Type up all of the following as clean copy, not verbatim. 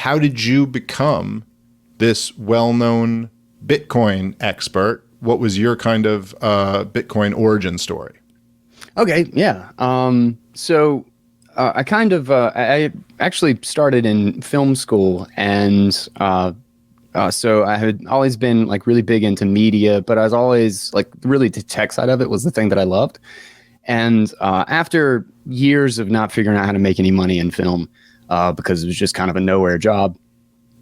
how did you become this well-known Bitcoin expert? What was your kind of Bitcoin origin story? Okay, yeah. I actually started in film school, and so I had always been like really big into media, but I was always like really the tech side of it was the thing that I loved. And after years of not figuring out how to make any money in film, because it was just kind of a nowhere job,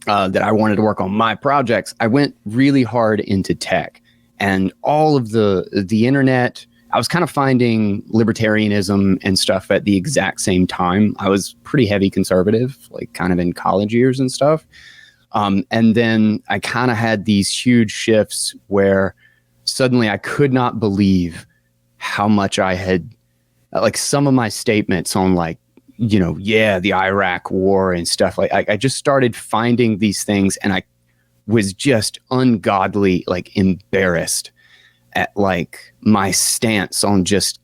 that I wanted to work on my projects, I went really hard into tech and all of the internet. I was kind of finding libertarianism and stuff at the exact same time. I was pretty heavy conservative, like kind of in college years and stuff. And then I kind of had these huge shifts where suddenly I could not believe how much I had, like some of my statements on like, the Iraq war and stuff. Like I just started finding these things, and I was just ungodly, like embarrassed at like my stance on just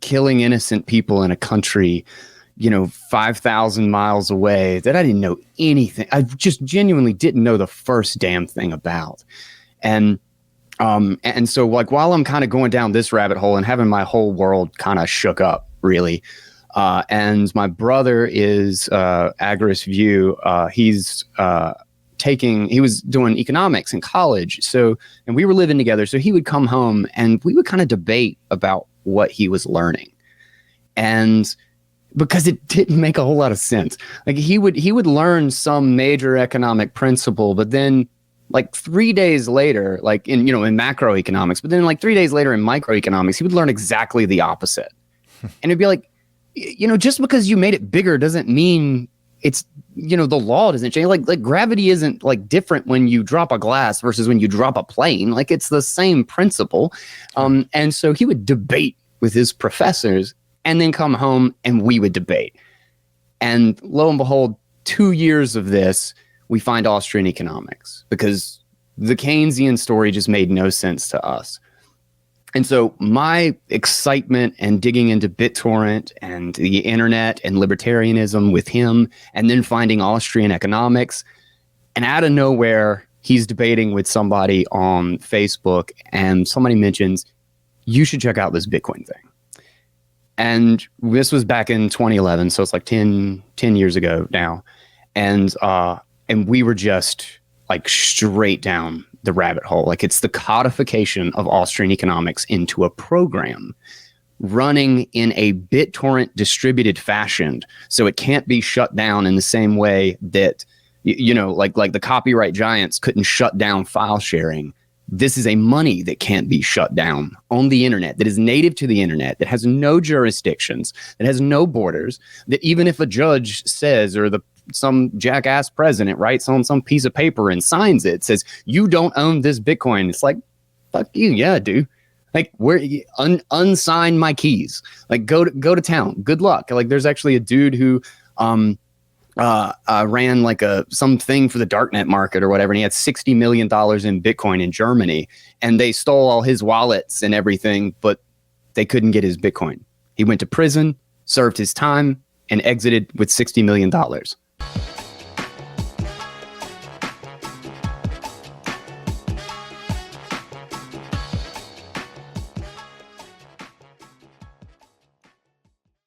killing innocent people in a country, 5,000 miles away that I didn't know anything. I just genuinely didn't know the first damn thing about. And so like while I'm kind of going down this rabbit hole and having my whole world kind of shook up really, and my brother is Agris View. He was doing economics in college. And we were living together. So he would come home and we would kind of debate about what he was learning. And because it didn't make a whole lot of sense. Like he would learn some major economic principle, but then like 3 days later, like in macroeconomics, but then like 3 days later in microeconomics, he would learn exactly the opposite. And it'd be like, just because you made it bigger doesn't mean it's, the law doesn't change. Like gravity isn't like different when you drop a glass versus when you drop a plane. Like it's the same principle. And so he would debate with his professors and then come home and we would debate. And lo and behold, 2 years of this, we find Austrian economics because the Keynesian story just made no sense to us. And so my excitement and digging into BitTorrent and the internet and libertarianism with him, and then finding Austrian economics, and out of nowhere, he's debating with somebody on Facebook, and somebody mentions, you should check out this Bitcoin thing. And this was back in 2011, so it's like 10 years ago now. And we were just like straight down the rabbit hole. Like it's the codification of Austrian economics into a program running in a BitTorrent distributed fashion. So it can't be shut down in the same way that, like the copyright giants couldn't shut down file sharing. This is a money that can't be shut down on the internet, that is native to the internet, that has no jurisdictions, that has no borders, that even if a judge says, or some jackass president writes on some piece of paper and signs it, says, you don't own this Bitcoin. It's like, fuck you. Yeah, I do. Like unsign my keys, like go to town. Good luck. Like there's actually a dude who, ran like something for the darknet market or whatever. And he had $60 million in Bitcoin in Germany, and they stole all his wallets and everything, but they couldn't get his Bitcoin. He went to prison, served his time, and exited with $60 million.